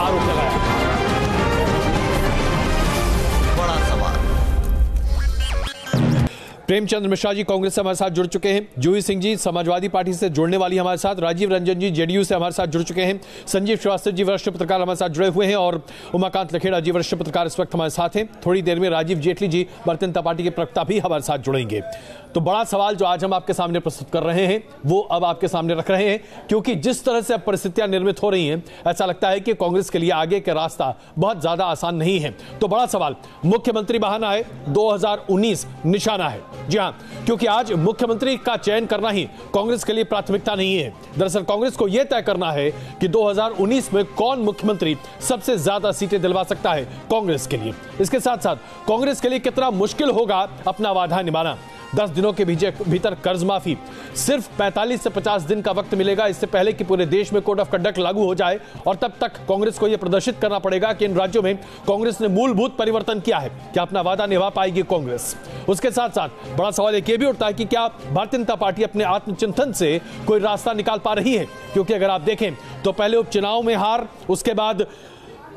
आरोप लगाया। बड़ा सवाल। प्रेमचंद मिश्रा जी कांग्रेस से हमारे साथ जुड़ चुके हैं, जूही सिंह जी समाजवादी पार्टी से जुड़ने वाली हमारे साथ, राजीव रंजन जी जेडीयू से हमारे साथ जुड़ चुके हैं, संजीव श्रीवास्तव जी वरिष्ठ पत्रकार हमारे साथ जुड़े हुए हैं और उमाकांत लखेड़ा जी वरिष्ठ पत्रकार इस वक्त हमारे साथ हैं। थोड़ी देर में राजीव जेटली जी भारतीय जनता पार्टी के प्रवक्ता भी हमारे साथ जुड़ेंगे। तो बड़ा सवाल जो आज हम आपके सामने प्रस्तुत कर रहे हैं वो अब आपके सामने रख रहे हैं, क्योंकि जिस तरह से अब परिस्थितियां निर्मित हो रही हैं ऐसा लगता है कि कांग्रेस के लिए आगे का रास्ता बहुत ज्यादा आसान नहीं है। तो बड़ा सवाल, मुख्यमंत्री बहाना है, 2019 निशाना है। जी हां, क्योंकि आज मुख्यमंत्री का चयन करना ही कांग्रेस के लिए प्राथमिकता नहीं है। दरअसल कांग्रेस को यह तय करना है कि 2019 में कौन मुख्यमंत्री सबसे ज्यादा सीटें दिलवा सकता है कांग्रेस के लिए। इसके साथ साथ कांग्रेस के लिए कितना मुश्किल होगा अपना वादा निभाना। 10 दिनों के भीतर कर्ज माफी, सिर्फ 45 से 50 दिन का वक्त मिलेगा इससे पहले कि पूरे देश में कोड ऑफ कंडक्ट लागू हो जाए, और तब तक कांग्रेस को यह प्रदर्शित करना पड़ेगा कि इन राज्यों में कांग्रेस ने मूलभूत परिवर्तन किया है। क्या अपना वादा निभा पाएगी कांग्रेस? उसके साथ साथ बड़ा सवाल एक भी उठता है कि क्या भारतीय जनता पार्टी अपने आत्मचिंतन से कोई रास्ता निकाल पा रही है? क्योंकि अगर आप देखें तो पहले उपचुनाव में हार, उसके बाद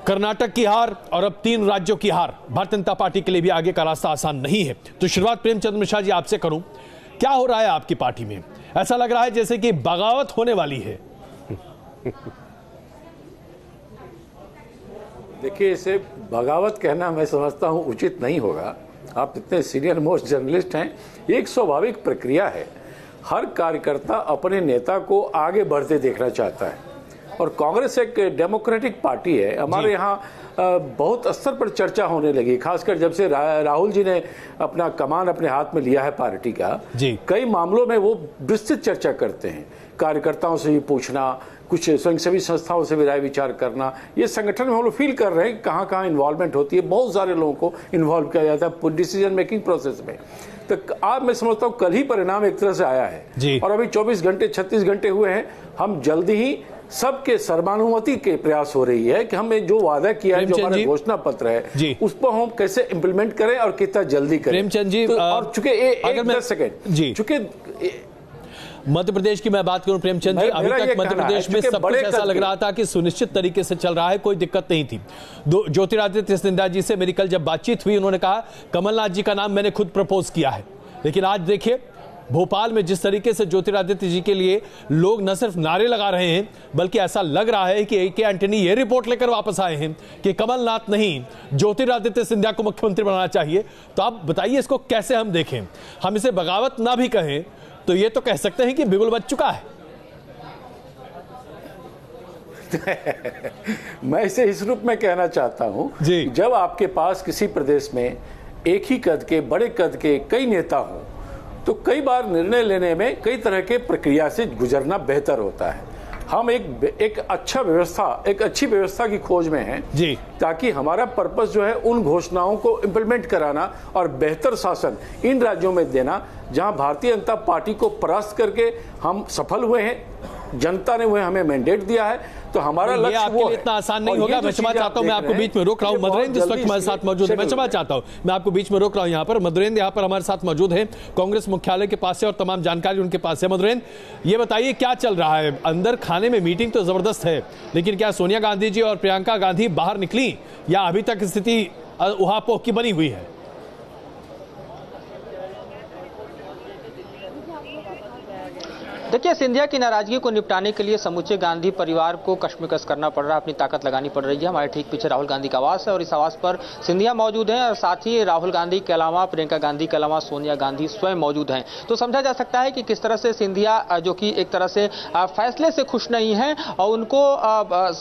कर्नाटक की हार और अब 3 राज्यों की हार। भारतीय जनता पार्टी के लिए भी आगे का रास्ता आसान नहीं है। तो शुरुआत प्रेमचंद मिश्रा जी आपसे करूं, क्या हो रहा है आपकी पार्टी में? ऐसा लग रहा है जैसे कि बगावत होने वाली है। देखिए, इसे बगावत कहना मैं समझता हूं उचित नहीं होगा। आप इतने सीनियर मोस्ट जर्नलिस्ट हैं, एक स्वाभाविक प्रक्रिया है। हर कार्यकर्ता अपने नेता को आगे बढ़ते देखना चाहता है, और कांग्रेस एक डेमोक्रेटिक पार्टी है। हमारे यहाँ बहुत स्तर पर चर्चा होने लगी, खासकर जब से राहुल जी ने अपना कमान अपने हाथ में लिया है पार्टी का। कई मामलों में वो विस्तृत चर्चा करते हैं, कार्यकर्ताओं से भी पूछना, कुछ स्वयंसेवी संस्थाओं से भी राय विचार करना। ये संगठन में हम लोग फील कर रहे हैं कहाँ कहाँ इन्वॉल्वमेंट होती है, बहुत सारे लोगों को इन्वॉल्व किया जाता है डिसीजन मेकिंग प्रोसेस में। तो आज मैं समझता हूँ कल ही परिणाम एक तरह से आया है, और अभी 24 घंटे 36 घंटे हुए हैं। हम जल्दी ही सबके सर्वानुमति के प्रयास हो रही है कि हमने जो वादा किया है, जो हमारा घोषणा पत्र है, उस पर हम कैसे इंप्लीमेंट करें और कितना जल्दी करें। प्रेमचंद जी, तो और चूंकि 10 सेकेंड, चूंकि मध्य प्रदेश की मैं बात करूं प्रेमचंद जी, अभी तक मध्य प्रदेश में सब कुछ ऐसा लग रहा था कि सुनिश्चित तरीके से चल रहा है, कोई दिक्कत नहीं थी। ज्योतिरादित्य सिंधिया जी से मेरी कल जब बातचीत हुई, उन्होंने कहा कमलनाथ जी का नाम मैंने खुद प्रपोज किया है। लेकिन आज देखिए भोपाल में जिस तरीके से ज्योतिरादित्य जी के लिए लोग न सिर्फ नारे लगा रहे हैं, बल्कि ऐसा लग रहा है कि ए.के. एंटनी ये रिपोर्ट लेकर वापस आए हैं कि कमलनाथ नहीं, ज्योतिरादित्य सिंधिया को मुख्यमंत्री बनाना चाहिए। तो आप बताइए इसको कैसे हम देखें? हम इसे बगावत ना भी कहें तो ये तो कह सकते हैं कि बिगुल बच चुका है। मैं इसे इस रूप में कहना चाहता हूं, जब आपके पास किसी प्रदेश में एक ही कद के, बड़े कद के कई नेता हों, तो कई बार निर्णय लेने में कई तरह के प्रक्रिया से गुजरना बेहतर होता है। हम एक अच्छी व्यवस्था की खोज में हैं जी, ताकि हमारा पर्पस जो है उन घोषणाओं को इंप्लीमेंट कराना और बेहतर शासन इन राज्यों में देना जहां भारतीय जनता पार्टी को परास्त करके हम सफल हुए हैं। जनता ने हमें मैंडेट दिया है, तो हमारा लक्ष्य वो है। इतना आसान नहीं होगा। मैं क्षमा चाहता हूं, मैं आपको बीच में रोक रहा हूं। मधुरेंद्र जिस वक्त हमारे साथ मौजूद है, मैं क्षमा चाहता हूं, मैं आपको बीच में रोक रहा हूं। यहाँ पर मधुरेंद्र यहाँ पर हमारे साथ मौजूद है, कांग्रेस मुख्यालय के पास है और तमाम जानकारी उनके पास है। मधुरेंद्र, ये बताइए क्या चल रहा है अंदर? खाने में मीटिंग तो जबरदस्त है, लेकिन क्या सोनिया गांधी जी और प्रियंका गांधी बाहर निकली या अभी तक स्थिति उहापोह की बनी हुई है? देखिए, सिंधिया की नाराजगी को निपटाने के लिए समूचे गांधी परिवार को कशमकश करना पड़ रहा है, अपनी ताकत लगानी पड़ रही है। हमारे ठीक पीछे राहुल गांधी का आवास है और इस आवास पर सिंधिया मौजूद हैं, और साथ ही राहुल गांधी के अलावा प्रियंका गांधी के अलावा सोनिया गांधी स्वयं मौजूद हैं। तो समझा जा सकता है कि किस तरह से सिंधिया, जो कि एक तरह से फैसले से खुश नहीं है, और उनको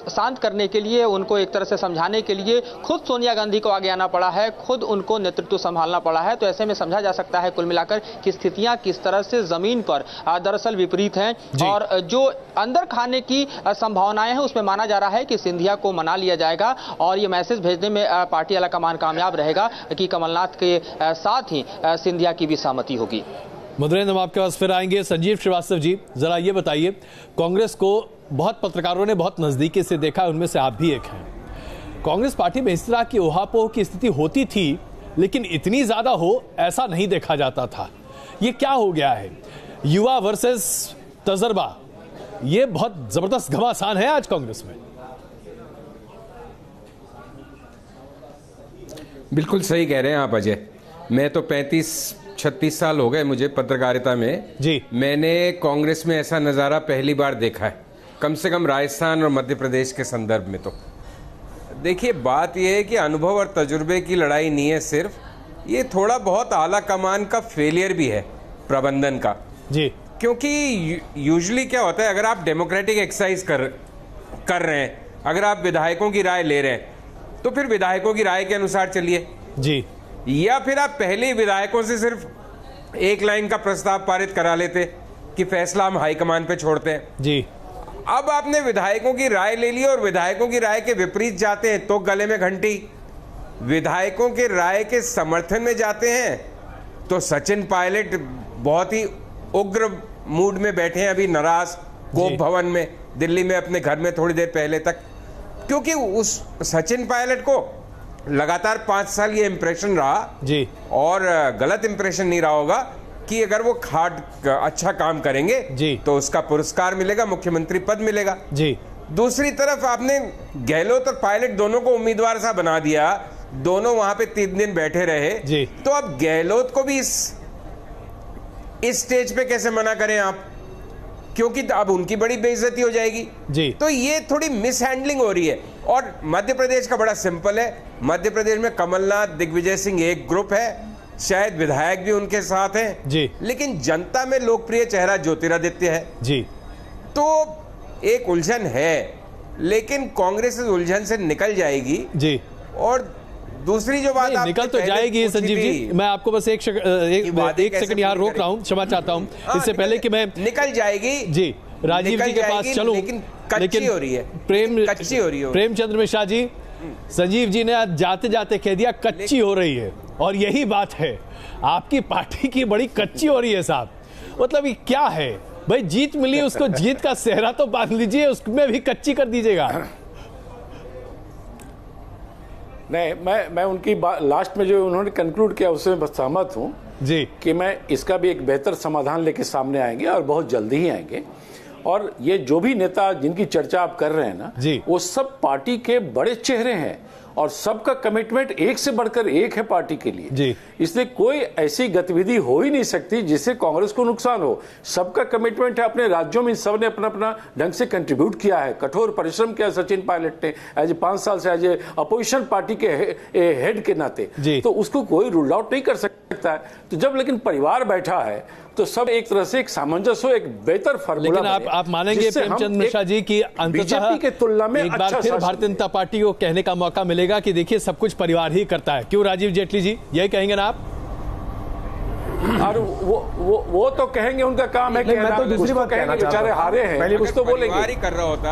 शांत करने के लिए, उनको एक तरह से समझाने के लिए खुद सोनिया गांधी को आगे आना पड़ा है, खुद उनको नेतृत्व संभालना पड़ा है। तो ऐसे में समझा जा सकता है कुल मिलाकर कि स्थितियां किस तरह से जमीन पर दरअसल विपरीत हैं, और जो अंदर खाने की संभावनाएं हैं उसमें माना जा रहा है कि सिंधिया को मना लिया जाएगा, और ये मैसेज भेजने में पार्टी आला कमान कामयाब रहेगा कि कमलनाथ के साथ ही सिंधिया की भी सहमति होगी। मधुरेंद्र, हम आपके पास फिर आएंगे। संजीव श्रीवास्तव जी, जरा ये बताइए, कांग्रेस को बहुत पत्रकारों ने बहुत नजदीकी से देखा, उनमें से आप भी एक हैं। कांग्रेस पार्टी में इस तरह की उहापोह की स्थिति होती थी, लेकिन इतनी ज्यादा हो ऐसा नहीं देखा जाता था। ये क्या हो गया है? युवा वर्सेस तजर्बा, ये बहुत जबरदस्त घमासान है आज कांग्रेस में। बिल्कुल सही कह रहे हैं आप अजय। मैं तो 35-36 साल हो गए मुझे पत्रकारिता में जी। मैंने कांग्रेस में ऐसा नज़ारा पहली बार देखा है, कम से कम राजस्थान और मध्य प्रदेश के संदर्भ में। तो देखिए, बात यह है कि अनुभव और तजुर्बे की लड़ाई नहीं है सिर्फ, ये थोड़ा बहुत आला कमान का फेलियर भी है प्रबंधन का जी। क्योंकि यूजुअली क्या होता है, अगर आप डेमोक्रेटिक एक्सरसाइज कर रहे हैं, अगर आप विधायकों की राय ले रहे हैं तो फिर विधायकों की राय के अनुसार चलिए जी, या फिर आप पहले ही विधायकों से सिर्फ एक लाइन का प्रस्ताव पारित करा लेते कि फैसला हम हाईकमान पे छोड़ते हैं जी। अब आपने विधायकों की राय ले ली और विधायकों की राय के विपरीत जाते हैं तो गले में घंटी, विधायकों के राय के समर्थन में जाते हैं तो सचिन पायलट बहुत ही उग्र मूड में बैठे हैं, अभी नाराज कोप भवन में दिल्ली में अपने घर में थोड़ी देर पहले तक, क्योंकि उस सचिन पायलट को लगातार 5 साल ये इंप्रेशन रहा जी, और गलत इंप्रेशन नहीं रहा होगा कि अगर वो अच्छा काम करेंगे जी तो उसका पुरस्कार मिलेगा, मुख्यमंत्री पद मिलेगा जी। दूसरी तरफ आपने गहलोत और पायलट दोनों को उम्मीदवार सा बना दिया, दोनों वहां पे 3 दिन बैठे रहे जी। तो अब गहलोत को भी इस स्टेज पे कैसे मना करें आप, क्योंकि अब उनकी बड़ी बेइज्जती हो जाएगी जी। तो ये थोड़ी मिसहैंडलिंग हो रही है। और मध्य प्रदेश का बड़ा सिंपल है, मध्य प्रदेश में कमलनाथ, दिग्विजय सिंह एक ग्रुप है, शायद विधायक भी उनके साथ हैं जी, लेकिन जनता में लोकप्रिय चेहरा ज्योतिरादित्य है जी। तो एक उलझन है, लेकिन कांग्रेस इस उलझन से निकल जाएगी जी। और दूसरी जो बात निकल तो जाएगी संजीव जी, मैं आपको बस एक सेकंड यहाँ रोक रहा हूँ, क्षमा चाहता हूँ इससे पहले कि मैं निकल जाएगी जी राजीव जी के पास चलूं, लेकिन कच्ची हो रही है, कच्ची हो रही है। प्रेमचंद्र मिश्रा जी, संजीव जी ने आज जाते जाते कह दिया कच्ची हो रही है, और यही बात है, आपकी पार्टी की बड़ी कच्ची हो रही है साहब। मतलब ये क्या है भाई, जीत मिली उसको जीत का सेहरा तो बांध लीजिए, उसमें भी कच्ची कर दीजिएगा। नहीं, मैं उनकी लास्ट में जो उन्होंने कंक्लूड किया उससे बस सहमत हूं जी कि मैं इसका भी एक बेहतर समाधान लेके सामने आएंगे और बहुत जल्दी ही आएंगे। और ये जो भी नेता जिनकी चर्चा आप कर रहे हैं ना जी, वो सब पार्टी के बड़े चेहरे हैं और सबका कमिटमेंट एक से बढ़कर एक है पार्टी के लिए जी। इसलिए कोई ऐसी गतिविधि हो ही नहीं सकती जिससे कांग्रेस को नुकसान हो। सबका कमिटमेंट है, अपने राज्यों में सबने अपना अपना ढंग से कंट्रीब्यूट किया है, कठोर परिश्रम किया सचिन पायलट ने एज 5 साल से एज अपोजिशन पार्टी के हेड के नाते, तो उसको कोई रूल आउट नहीं कर सकता है। तो जब लेकिन परिवार बैठा है तो सब एक तरह से एक सामंजस्य हो, एक बेहतर फार्मूला। लेकिन आप मानेंगे प्रेमचंद मिश्रा जी की बीजेपी के तुलना में एक बार फिर भारतीय जनता पार्टी को कहने का मौका मिलेगा कि देखिए सब कुछ परिवार ही करता है, क्यों राजीव जेटली जी यही कहेंगे ना आप? और वो तो कहेंगे, उनका काम है। मैं तो दूसरी बात कहेंगे, बेचारे हारे हैं, पहले कुछ तो बोलेंगे। परिवार ही कर रहा होता,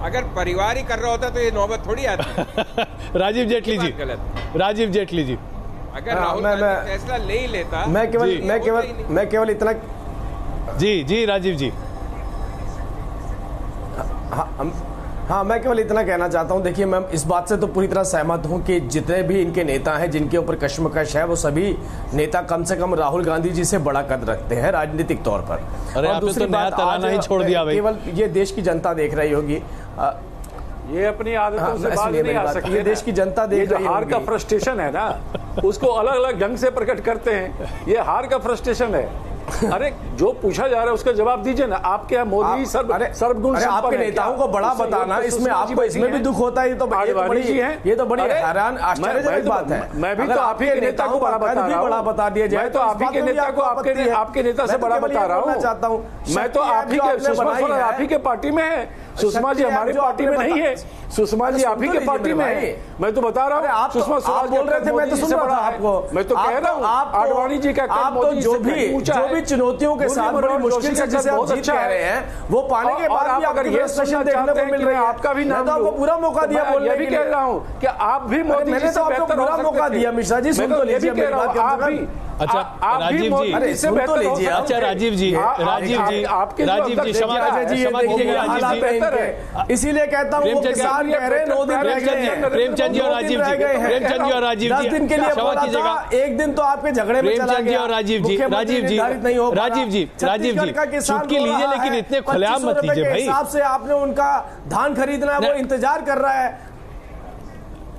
अगर परिवार ही कर रहा होता तो ये नौबत थोड़ी आती। राजीव जेटली जी, राजीव जेटली जी, अगर राहुल गांधी फैसला ले ही लेता, मैं केवल इतना जी राजीव जी, हाँ मैं केवल इतना कहना चाहता हूं। देखिए, मैं इस बात से तो पूरी तरह सहमत हूं कि जितने भी इनके नेता हैं जिनके ऊपर कश्मकश है, वो सभी नेता कम से कम राहुल गांधी जी से बड़ा कद रखते हैं राजनीतिक तौर पर। अरे और दूसरी बात, तराना ही छोड़ दिया भाई। केवल ये देश की जनता देख रही होगी, ये अपनी आदतों से बात नहीं आ सकती। ये देश की जनता देख रही है। हार का फ्रस्ट्रेशन है ना, उसको अलग अलग ढंग से प्रकट करते हैं, ये हार का फ्रस्ट्रेशन है। अरे जो पूछा जा रहा है उसका जवाब दीजिए ना। आपके यहाँ मोदी सर्वगुण, आपके नेताओं को बड़ा बताना, इसमें आपको इसमें भी दुख होता है, ये तो बड़ी हैरान आश्चर्यजनक बात है। मैं भी तो आप ही के नेता को बड़ा बता दिया जाए, तो आप ही के नेता को आपके नेता से बड़ा बता रहा हूँ। चाहता हूँ मैं तो आप ही के, सुषमा स्वराज आप ही के पार्टी में है, सुषमा जी हमारी पार्टी में नहीं है, सुषमा जी आप ही के पार्टी में है। मैं तो बता रहा हूँ, आप सुषमा स्वराज बोल रहे थे, मैं तो सुन रहा था आपको। मैं तो कह रहा हूँ, आडवाणी जी का जो भी चुनौतियों के साथ बड़ी मुश्किल से जिसे आप जीत कह रहे हैं, वो पाने के बाद भी अगर ये प्रश्न देखने को मिल रहा है, आपका भी नाम, तो आपको पूरा मौका दिया बोलने के लिए। कह रहा हूँ कि आप भी मोदी जी से बेहतर पूरा मौका दिया। मिश्रा जी सुन तो लीजिए मेरी बात, आप भी। अच्छा राजीव जी, अरे सुन तो लीजिए। अच्छा राजीव जी, क्षमा कीजिएगा, इसीलिए कहता हूँ किसान कह रहे 9 दिन रह गए। प्रेमचंद जी और राजीव जी, प्रेमचंद जी और राजीव जी, 10 दिन के लिए क्षमा कीजिएगा, एक दिन तो आपके झगड़े में चला गया। प्रेमचंद जी और राजीव जी, राजीव जी चुटकी लीजिए, लेकिन इतने खुलेआम मत लीजिए भाई। हिसाब से आपने उनका धान खरीदना है, वो इंतजार कर रहा है।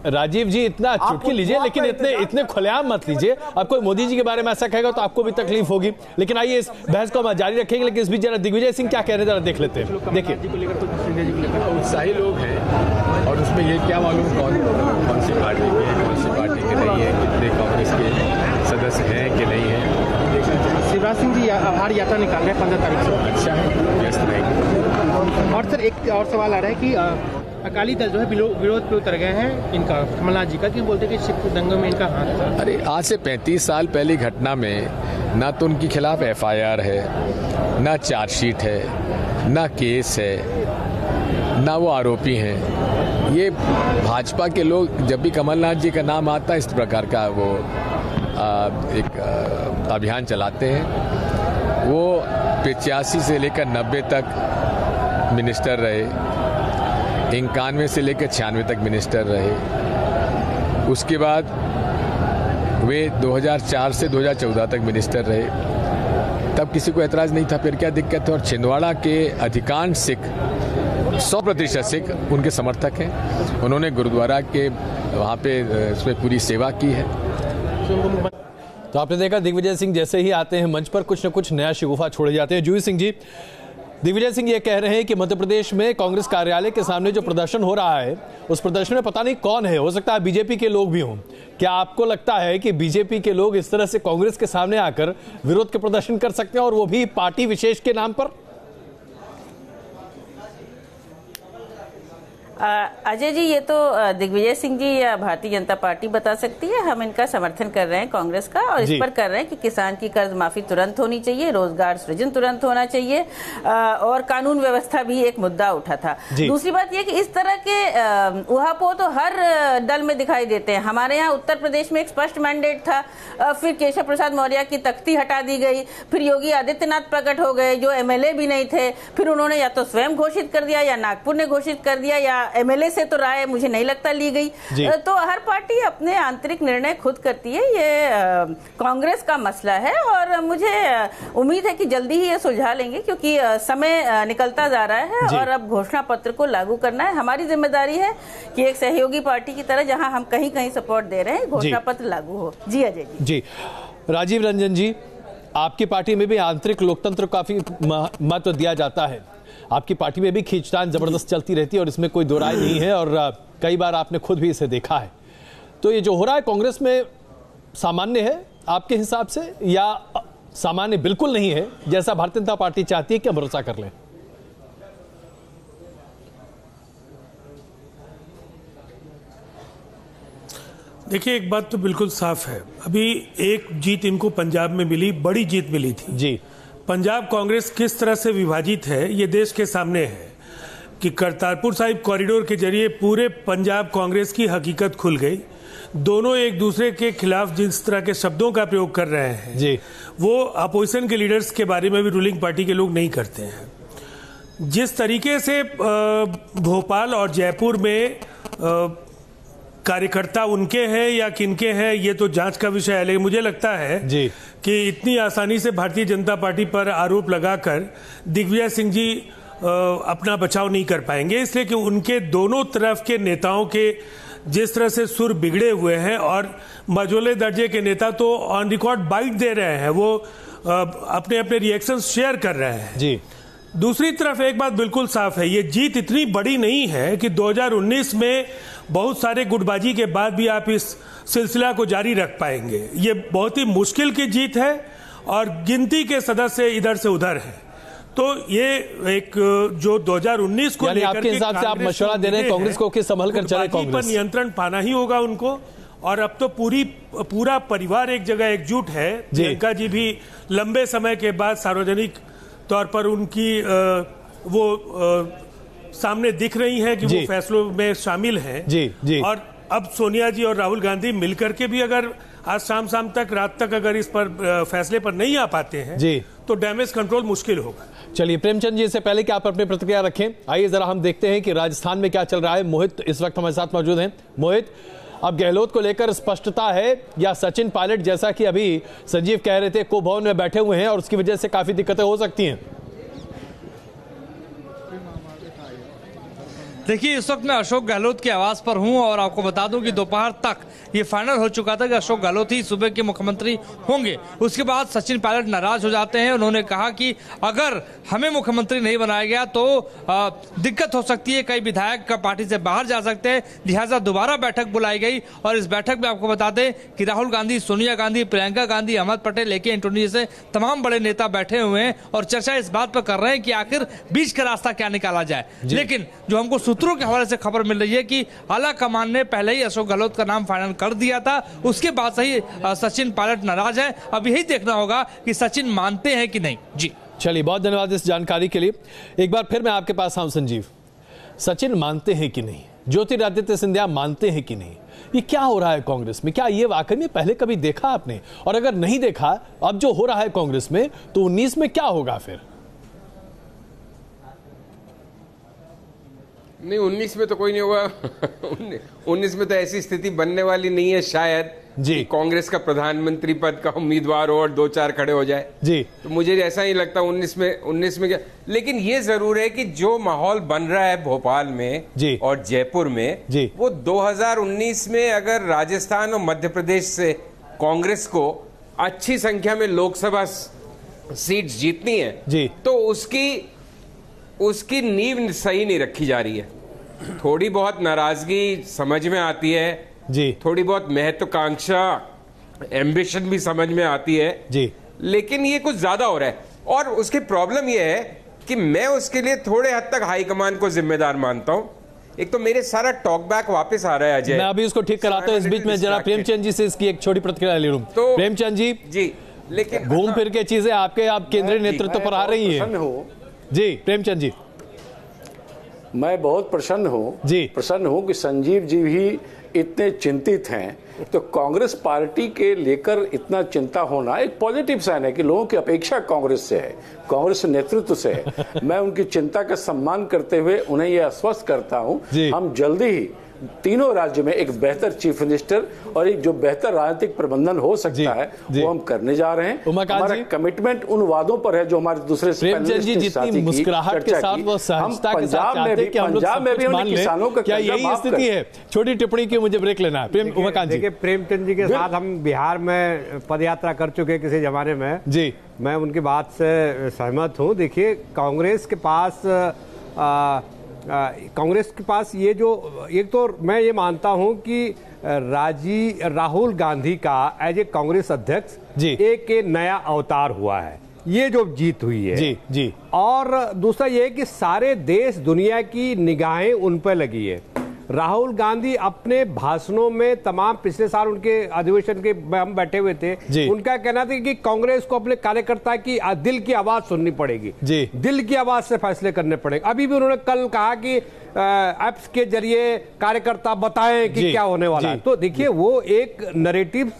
राजीव जी इतना चुटकी लीजिए, लेकिन इतने खुलेआम मत लीजिए। अब कोई मोदी जी के बारे में ऐसा कहेगा तो आपको भी तकलीफ होगी। लेकिन आइए इस बहस को हम जारी रखेंगे, लेकिन इस बीच जरा दिग्विजय सिंह क्या कह रहे हैं जरा देख लेते हैं। देखिए, उत्साही लोग हैं और उसमें ये क्या मालूम कौन सी पार्टी के हैं, कौन सी पार्टी के नहीं है, कितने कांग्रेस के सदस्य हैं कि नहीं है। शिवराज सिंह जी आभार यात्रा निकाल रहे हैं 15 तारीख से। अच्छा है, व्यस्त रहेंगे। और सर एक और सवाल आ रहा है कि अकाली दल जो है विरोध पे उतर गए हैं इनका, कमलनाथ जी का, कि बोलते हैं कि सिख दंगे में इनका हाथ था। अरे आज से 35 साल पहली घटना में ना तो उनके खिलाफ FIR है, ना चार्जशीट है, ना केस है, ना वो आरोपी हैं। ये भाजपा के लोग जब भी कमलनाथ जी का नाम आता है इस प्रकार का वो एक अभियान चलाते हैं। वो 85 से लेकर 90 तक मिनिस्टर रहे, 91 से लेकर 96 तक मिनिस्टर रहे, उसके बाद वे 2004 से 2014 तक मिनिस्टर रहे। तब किसी को ऐतराज़ नहीं था, फिर क्या दिक्कत है। और छिंदवाड़ा के अधिकांश सिख 100% सिख उनके समर्थक हैं। उन्होंने गुरुद्वारा के वहाँ पे उसमें पूरी सेवा की है। तो आपने देखा दिग्विजय सिंह जैसे ही आते हैं मंच पर कुछ न कुछ नया शिगुफा छोड़े जाते हैं। जूही सिंह जी, दिग्विजय सिंह ये कह रहे हैं कि मध्य प्रदेश में कांग्रेस कार्यालय के सामने जो प्रदर्शन हो रहा है उस प्रदर्शन में पता नहीं कौन है, हो सकता है बीजेपी के लोग भी हों। क्या आपको लगता है कि बीजेपी के लोग इस तरह से कांग्रेस के सामने आकर विरोध के प्रदर्शन कर सकते हैं, और वो भी पार्टी विशेष के नाम पर? अजय जी, ये तो दिग्विजय सिंह जी या भारतीय जनता पार्टी बता सकती है। हम इनका समर्थन कर रहे हैं कांग्रेस का, और इस पर कर रहे हैं कि किसान की कर्ज माफी तुरंत होनी चाहिए, रोजगार सृजन तुरंत होना चाहिए, और कानून व्यवस्था भी एक मुद्दा उठा था। दूसरी बात यह कि इस तरह के उहापोह तो हर दल में दिखाई देते हैं। हमारे यहाँ उत्तर प्रदेश में एक स्पष्ट मैंडेट था, फिर केशव प्रसाद मौर्य की तख्ती हटा दी गई, फिर योगी आदित्यनाथ प्रकट हो गए जो MLA भी नहीं थे, फिर उन्होंने या तो स्वयं घोषित कर दिया या नागपुर ने घोषित कर दिया, या MLA से तो राय मुझे नहीं लगता ली गई। तो हर पार्टी अपने आंतरिक निर्णय खुद करती है। ये कांग्रेस का मसला है, और मुझे उम्मीद है कि जल्दी ही ये सुलझा लेंगे, क्योंकि समय निकलता जा रहा है और अब घोषणा पत्र को लागू करना है। हमारी जिम्मेदारी है कि एक सहयोगी पार्टी की तरह जहां हम कहीं कहीं सपोर्ट दे रहे हैं, घोषणा पत्र लागू हो। जी अजय जी। राजीव रंजन जी, आपकी पार्टी में भी आंतरिक लोकतंत्र काफी महत्व दिया जाता है। आपकी पार्टी में भी खींचतान जबरदस्त चलती रहती है और इसमें कोई दो राय नहीं है, और कई बार आपने खुद भी इसे देखा है। तो ये जो हो रहा है कांग्रेस में सामान्य है आपके हिसाब से, या सामान्य बिल्कुल नहीं है जैसा भारतीय जनता पार्टी चाहती है? क्या भरोसा कर लें? देखिए, एक बात तो बिल्कुल साफ है, अभी एक जीत इनको पंजाब में मिली, बड़ी जीत मिली थी जी। पंजाब कांग्रेस किस तरह से विभाजित है ये देश के सामने है कि करतारपुर साहिब कॉरिडोर के जरिए पूरे पंजाब कांग्रेस की हकीकत खुल गई। दोनों एक दूसरे के खिलाफ जिस तरह के शब्दों का प्रयोग कर रहे हैं जी, वो अपोजिशन के लीडर्स के बारे में भी रूलिंग पार्टी के लोग नहीं करते हैं। जिस तरीके से भोपाल और जयपुर में कार्यकर्ता उनके हैं या किनके हैं ये तो जांच का विषय है, लेकिन मुझे लगता है जी कि इतनी आसानी से भारतीय जनता पार्टी पर आरोप लगाकर दिग्विजय सिंह जी अपना बचाव नहीं कर पाएंगे, इसलिए कि उनके दोनों तरफ के नेताओं के जिस तरह से सुर बिगड़े हुए हैं, और मझोले दर्जे के नेता तो ऑन रिकॉर्ड बाइट दे रहे हैं, वो अपने अपने रिएक्शंस शेयर कर रहे हैं जी। दूसरी तरफ एक बात बिल्कुल साफ है, ये जीत इतनी बड़ी नहीं है कि 2019 में बहुत सारे गुटबाजी के बाद भी आप इस सिलसिला को जारी रख पाएंगे। ये बहुत ही मुश्किल की जीत है, और गिनती के सदस्य इधर से उधर हैं। तो ये एक जो 2019 को लेकर आपके हिसाब से आप मशवरा दे रहे हैं कांग्रेस को कि संभल कर चले, कांग्रेस पर नियंत्रण पाना ही होगा उनको। और अब तो पूरा परिवार एक जगह एकजुट है। प्रियंका जी भी लंबे समय के बाद सार्वजनिक तौर पर उनकी सामने दिख रही हैं कि वो फैसलों में शामिल हैं जी। और अब सोनिया जी और राहुल गांधी मिलकर के भी अगर आज शाम तक रात तक अगर इस पर फैसले पर नहीं आ पाते हैं जी, तो डैमेज कंट्रोल मुश्किल होगा। चलिए प्रेमचंद जी, इससे पहले कि आप अपनी प्रतिक्रिया रखें, आइए जरा हम देखते हैं कि राजस्थान में क्या चल रहा है। मोहित इस वक्त हमारे साथ मौजूद हैं। मोहित, अब गहलोत को लेकर स्पष्टता है या सचिन पायलट जैसा कि अभी संजीव कह रहे थे को भवन में बैठे हुए हैं और उसकी वजह से काफी दिक्कतें हो सकती हैं? देखिए, इस वक्त मैं अशोक गहलोत के आवास पर हूं और आपको बता दूं कि दोपहर तक ये फाइनल हो चुका था कि अशोक गहलोत ही सूबे के मुख्यमंत्री होंगे। उसके बाद सचिन पायलट नाराज हो जाते हैं। उन्होंने कहा कि अगर हमें मुख्यमंत्री नहीं बनाया गया तो दिक्कत हो सकती है, कई विधायक पार्टी से बाहर जा सकते हैं। लिहाजा दोबारा बैठक बुलाई गई और इस बैठक में आपको बता दें कि राहुल गांधी, सोनिया गांधी, प्रियंका गांधी, अहमद पटेल, ए.के. एंटोनी जैसे तमाम बड़े नेता बैठे हुए हैं और चर्चा इस बात पर कर रहे हैं कि आखिर बीच का रास्ता क्या निकाला जाए। लेकिन जो हमको सूत्रों के हवाले से खबर मिल रही है कि आला कमान ने पहले ही अशोक गहलोत का नाम फाइनल कर दिया था, उसके बाद से ही सचिन पायलट नाराज है। अब यही देखना होगा कि सचिन मानते हैं कि नहीं। जी चलिए, बहुत धन्यवाद इस जानकारी के लिए। एक बार फिर मैं आपके पास आऊं संजीव, सचिन मानते हैं कि नहीं, ज्योतिरादित्य सिंधिया मानते हैं कि नहीं, ये क्या हो रहा है कांग्रेस में? क्या ये वाकई में पहले कभी देखा आपने? और अगर नहीं देखा, अब जो हो रहा है कांग्रेस में, तो 19 में क्या होगा फिर? नहीं, 19 में तो कोई नहीं होगा। 19 में तो ऐसी स्थिति बनने वाली नहीं है शायद जी, कांग्रेस का प्रधानमंत्री पद का उम्मीदवार और 2-4 खड़े हो जाए जी। तो मुझे ऐसा ही लगता 19 में क्या। लेकिन ये जरूर है कि जो माहौल बन रहा है भोपाल में जी और जयपुर में जी, वो 2019 में अगर राजस्थान और मध्य प्रदेश से कांग्रेस को अच्छी संख्या में लोकसभा सीट्स जीतनी है जी, तो उसकी नींव सही नहीं रखी जा रही है। थोड़ी बहुत नाराजगी समझ में आती है जी, थोड़ी बहुत महत्वाकांक्षा, एम्बिशन भी समझ में आती है जी, लेकिन ये कुछ ज्यादा हो रहा है। और उसकी प्रॉब्लम ये है कि मैं उसके लिए थोड़े हद तक हाईकमान को जिम्मेदार मानता हूं। एक तो मेरे सारा टॉक बैक वापस आ रहा है अजय, मैं अभी उसको ठीक कराता हूं। इस बीच में जरा प्रेमचंद जी से इसकी एक छोटी प्रतिक्रिया ले लूं। तो प्रेमचंद जी, लेकिन घूम फिर के चीजें आप केंद्रीय नेतृत्व पर आ रही है जी। प्रेमचंद जी, मैं बहुत प्रसन्न हूं कि संजीव जी भी इतने चिंतित हैं। तो कांग्रेस पार्टी के लेकर इतना चिंता होना एक पॉजिटिव साइन है कि लोगों की अपेक्षा कांग्रेस से है, कांग्रेस नेतृत्व से है। मैं उनकी चिंता का सम्मान करते हुए उन्हें यह आश्वस्त करता हूं, हम जल्दी ही तीनों राज्य में एक बेहतर चीफ मिनिस्टर और एक जो बेहतर राजनीतिक प्रबंधन हो सकता है वो हम करने जा रहे हैं। हमारा कमिटमेंट उन वादों पर है जो हमारे दूसरे जितनी मुस्कुराहट के साथ वो सहजता के साथ चाहते हैं कि हम लोग किसानों का, क्या यही स्थिति है? छोटी टिप्पणी की मुझे ब्रेक लेना है। उमाकांत जी, देखिए प्रेमचंद जी के साथ हम बिहार में पदयात्रा कर चुके हैं किसी जमाने में जी, मैं उनकी बात से सहमत हूँ। देखिए कांग्रेस के पास ये जो एक तो मैं ये मानता हूं कि राहुल गांधी का एज ए कांग्रेस अध्यक्ष जी एक नया अवतार हुआ है, ये जो जीत हुई है जी जी। और दूसरा ये है कि सारे देश दुनिया की निगाहें उन पर लगी है। राहुल गांधी अपने भाषणों में तमाम पिछले साल उनके अधिवेशन के हम बैठे हुए थे, उनका कहना था कि कांग्रेस को अपने कार्यकर्ता की दिल की आवाज सुननी पड़ेगी जी, दिल की आवाज से फैसले करने पड़ेंगे। अभी भी उन्होंने कल कहा कि ऐप्स के जरिए कार्यकर्ता बताएं कि क्या होने वाला है। तो देखिए वो एक नैरेटिव,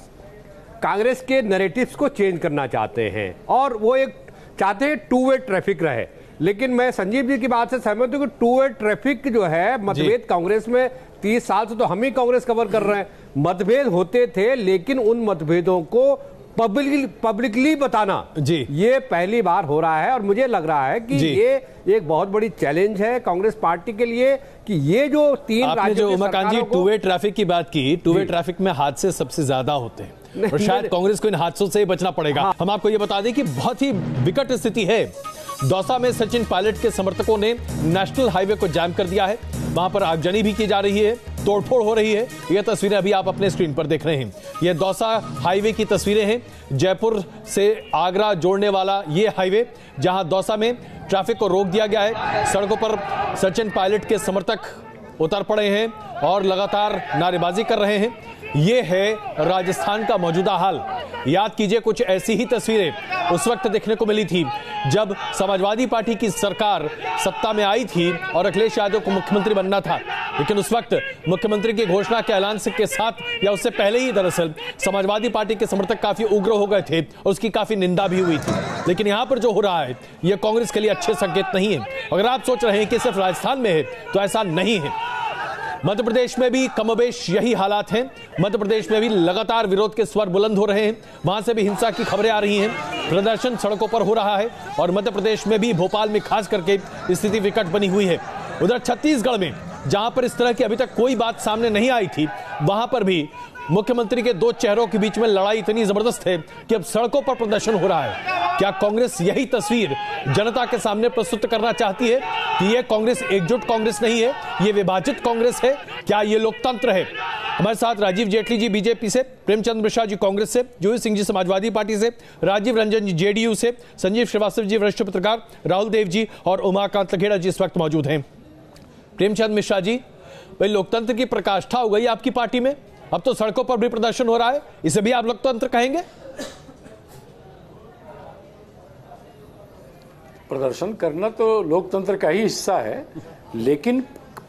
कांग्रेस के नैरेटिव्स को चेंज करना चाहते हैं और वो एक चाहते हैं टू वे ट्रैफिक रहे। लेकिन मैं संजीव जी की बात से सहमत हूं कि टू वे ट्रैफिक जो है, मतभेद कांग्रेस में 30 साल से तो हम ही कांग्रेस कवर कर रहे हैं, मतभेद होते थे, लेकिन उन मतभेदों को पब्लिकली बताना जी ये पहली बार हो रहा है। और मुझे लग रहा है कि ये एक बहुत बड़ी चैलेंज है कांग्रेस पार्टी के लिए कि ये जो 3 राज्यों की सरकारों को, टू वे ट्रैफिक की बात की, टू वे ट्रैफिक में हादसे सबसे ज्यादा होते हैं और शायद कांग्रेस को इन हादसों से बचना पड़ेगा। हाँ। हम आपको ये बता दें कि बहुत ही विकट स्थिति है। दौसा में सचिन पायलट के समर्थकों ने नेशनल हाईवे को जाम कर दिया है, वहां पर आगजनी भी की जा रही है, तोड़फोड़ हो रही है। यह तस्वीरें अभी आप अपने स्क्रीन पर देख रहे हैं, यह दौसा हाईवे की तस्वीरें हैं। जयपुर से आगरा जोड़ने वाला यह हाईवे, जहां दौसा में ट्रैफिक को रोक दिया गया है। सड़कों पर सचिन पायलट के समर्थक उतर पड़े हैं और लगातार नारेबाजी कर रहे हैं। यह है राजस्थान का मौजूदा हाल। याद कीजिए कुछ ऐसी ही तस्वीरें उस वक्त देखने को मिली थी जब समाजवादी पार्टी की सरकार सत्ता में आई थी और अखिलेश यादव को मुख्यमंत्री बनना था। लेकिन उस वक्त मुख्यमंत्री की घोषणा के ऐलान के साथ या उससे पहले ही दरअसल समाजवादी पार्टी के समर्थक काफी उग्र हो गए थे और उसकी काफी निंदा भी हुई थी। लेकिन यहां पर जो हो रहा है यह कांग्रेस के लिए अच्छे संकेत नहीं है। अगर आप सोच रहे हैं कि सिर्फ राजस्थान में है तो ऐसा नहीं है। मध्य प्रदेश में भी कमोबेश यही हालात हैं। मध्य प्रदेश में भी लगातार विरोध के स्वर बुलंद हो रहे हैं, वहां से भी हिंसा की खबरें आ रही हैं, प्रदर्शन सड़कों पर हो रहा है और मध्य प्रदेश में भी भोपाल में खास करके स्थिति विकट बनी हुई है। उधर छत्तीसगढ़ में जहां पर इस तरह की अभी तक कोई बात सामने नहीं आई थी, वहां पर भी मुख्यमंत्री के दो चेहरों के बीच में लड़ाई इतनी जबरदस्त है कि अब सड़कों पर प्रदर्शन हो रहा है। क्या कांग्रेस यही तस्वीर जनता के सामने प्रस्तुत करना चाहती है कि यह कांग्रेस एकजुट कांग्रेस नहीं है, यह विभाजित कांग्रेस है? क्या यह लोकतंत्र है? हमारे साथ राजीव जेटली जी बीजेपी से, प्रेमचंद मिश्रा जी कांग्रेस से, जूही सिंह जी समाजवादी पार्टी से, राजीव रंजन जी जेडीयू से, संजीव श्रीवास्तव जी वरिष्ठ पत्रकार, राहुल देव जी और उमाकांत लखेड़ा जी इस वक्त मौजूद हैं। प्रेमचंद मिश्रा जी, भाई लोकतंत्र की प्रकाष्ठा हो गई आपकी पार्टी में, अब तो सड़कों पर भी प्रदर्शन हो रहा है, इसे भी आप लोकतंत्र कहेंगे? प्रदर्शन करना तो लोकतंत्र का ही हिस्सा है, लेकिन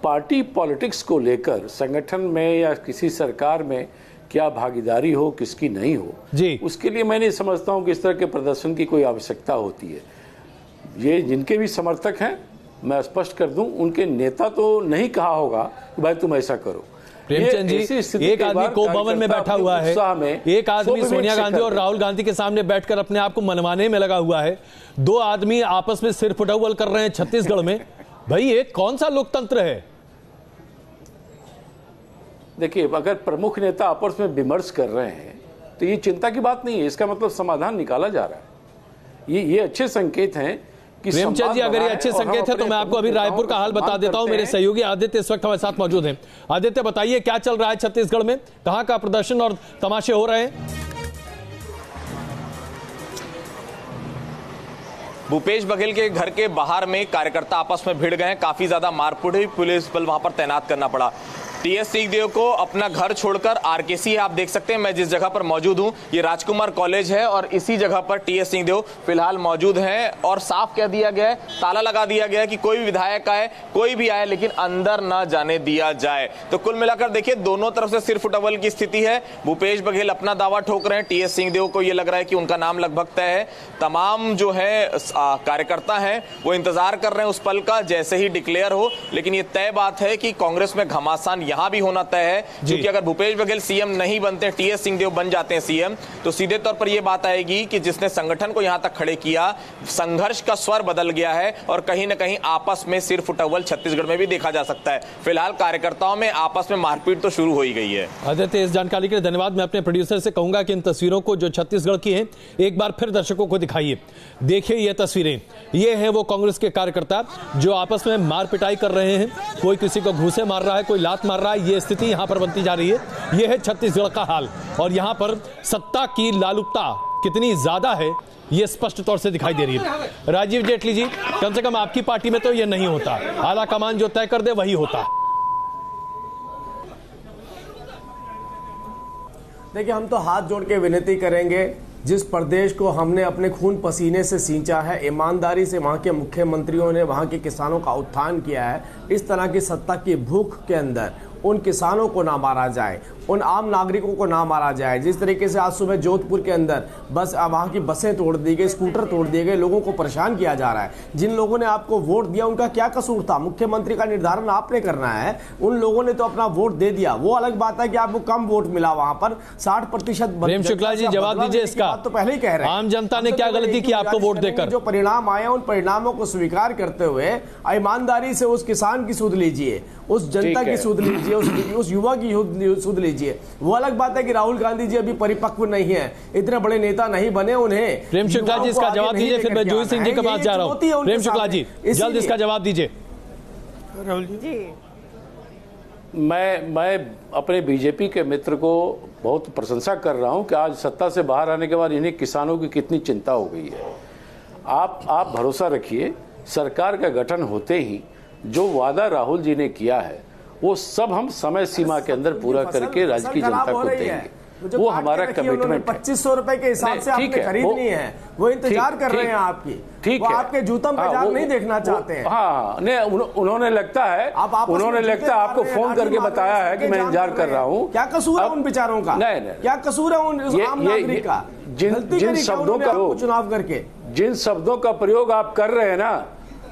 पार्टी पॉलिटिक्स को लेकर संगठन में या किसी सरकार में क्या भागीदारी हो किसकी नहीं हो जी, उसके लिए मैं नहीं समझता हूं कि इस तरह के प्रदर्शन की कोई आवश्यकता होती है। ये जिनके भी समर्थक हैं, मैं स्पष्ट कर दूं, उनके नेता तो नहीं कहा होगा कि भाई तुम ऐसा करो। प्रेमचंद जी, एक आदमी कोप भवन में बैठा हुआ है, एक आदमी सोनिया गांधी और राहुल गांधी के सामने बैठकर अपने आप को मनवाने में लगा हुआ है, दो आदमी आपस में सिर फुटौल कर रहे हैं छत्तीसगढ़ में। भाई ये कौन सा लोकतंत्र है? देखिए, अगर प्रमुख नेता आपस में विमर्श कर रहे हैं तो ये चिंता की बात नहीं है, इसका मतलब समाधान निकाला जा रहा है। ये अच्छे संकेत हैं कि प्रेमचंद जी, अगर ये अच्छे संकेत है तो मैं आपको अभी रायपुर का हाल बता देता हूं। मेरे सहयोगी आदित्य इस वक्त हमारे साथ मौजूद हैं। आदित्य, बताइए क्या चल रहा है छत्तीसगढ़ में, कहां का प्रदर्शन और तमाशे हो रहे हैं? भूपेश बघेल के घर के बाहर में कार्यकर्ता आपस में भिड़ गए, काफी ज्यादा मारपीट हुई, पुलिस बल वहां पर तैनात करना पड़ा। टीएस सिंहदेव को अपना घर छोड़कर आरकेसी, आप देख सकते हैं मैं जिस जगह पर मौजूद हूं, ये राजकुमार कॉलेज है और इसी जगह पर टीएस सिंहदेव फिलहाल मौजूद हैं और साफ कह दिया गया है, ताला लगा दिया गया है कि कोई भी विधायक आए, कोई भी आए, लेकिन अंदर न जाने दिया जाए। तो कुल मिलाकर देखिए, दोनों तरफ से सिर फुटौल की स्थिति है। भूपेश बघेल अपना दावा ठोक रहे हैं, टीएस सिंहदेव को यह लग रहा है कि उनका नाम लगभग तय है। तमाम जो है कार्यकर्ता हैं वो इंतजार कर रहे हैं उस पल का, जैसे ही डिक्लेयर हो। लेकिन ये तय बात है कि कांग्रेस में घमासान यहां भी होना तय है, क्योंकि अगर भूपेश बघेल सीएम नहीं बनते, टीएस सिंहदेव बन जाते हैं सीएम, तो सीधे तौर पर यह बात आएगी कि जिसने संगठन को यहां तक खड़े किया, संघर्ष का स्वर बदल गया है और कहीं ना कहीं आपस में सिर फुटौल छत्तीसगढ़ में भी देखा जा सकता है। फिलहाल कार्यकर्ताओं में आपस में मारपीट तो शुरू हो ही गई है। आदित्य, इस जानकारी के लिए धन्यवाद। मैं अपने प्रोड्यूसर से कहूंगा कि इन तस्वीरों को जो छत्तीसगढ़ की हैं एक बार फिर दर्शकों को दिखाइए। देखिए ये तस्वीरें, ये हैं वो कांग्रेस के कार्यकर्ता जो आपस में मार पिटाई कर रहे हैं, कोई किसी को घूंसे मार रहा है, कोई लात मार रहा है। ये स्थिति यहां पर बनती जा रही है। ये है छत्तीसगढ़ का हाल और यहां पर सत्ता की लालुपता कितनी ज्यादा है ये स्पष्ट तौर से दिखाई दे रही है। राजीव जेटली जी, कम से कम आपकी पार्टी में तो ये नहीं होता, आला कमान जो तय कर दे वही होता। देखिए, हम तो हाथ जोड़ के विनती करेंगे, जिस प्रदेश को हमने अपने खून पसीने से सींचा है, ईमानदारी से वहाँ के मुख्यमंत्रियों ने वहाँ के किसानों का उत्थान किया है, इस तरह की सत्ता की भूख के अंदर उन किसानों को ना मारा जाए, उन आम नागरिकों को ना मारा जाए। जिस तरीके से आज सुबह जोधपुर के अंदर बस वहाँ की बसें तोड़ दी गई, स्कूटर तोड़ दिए गए, लोगों को परेशान किया जा रहा है। जिन लोगों ने आपको वोट दिया उनका क्या कसूर था? मुख्यमंत्री का निर्धारण आपने करना है, उन लोगों ने तो अपना वोट दे दिया। वो अलग बात है कि आपको कम वोट मिला, वहां पर 60%। प्रेम शुक्ला जी, जवाब दीजिए इसका। तो पहले ही कह रहे हैं, आम जनता ने क्या गलती की आपको वोट देकर? जो परिणाम आए उन परिणामों को स्वीकार करते हुए ईमानदारी से उस किसान की सुध लीजिए, उस जनता की सुध लीजिए, उस युवा की सुध लीजिए। वो अलग बात है कि राहुल गांधी जी अभी परिपक्व नहीं है, इतने बड़े नेता नहीं बने, उन्हें। प्रेम शुक्ला जी इसका जवाब दीजिए, फिर मैं जूही सिंह जी के पास जा रहा हूं। प्रेम शुक्ला जी, जल्द इसका जवाब दीजिए। राहुल जी, मैं अपने बीजेपी के मित्र को बहुत प्रशंसा कर रहा हूं कि आज सत्ता से बाहर आने के बाद इन्हें किसानों की कितनी चिंता हो गई है। आप भरोसा रखिए, सरकार का गठन होते ही जो वादा राहुल जी ने किया है वो सब हम समय सीमा के अंदर पूरा करके राज्य की जनता को देंगे। वो हमारा कमिटमेंट है। 2500 रुपए के हिसाब से आपने खरीदनी है, वो इंतजार कर रहे हैं आपकी। ठीक है, आपके जूतम बाजार नहीं देखना चाहते हैं। हाँ, नहीं, उन्होंने लगता है आपको फोन करके बताया है कि मैं इंतजार कर रहा हूँ। क्या कसूर है उन बेचारों का? नहीं, क्या कसूर है उन आम नागरिक का? जिन शब्दों का चुनाव करके जिन शब्दों का प्रयोग आप कर रहे हैं ना,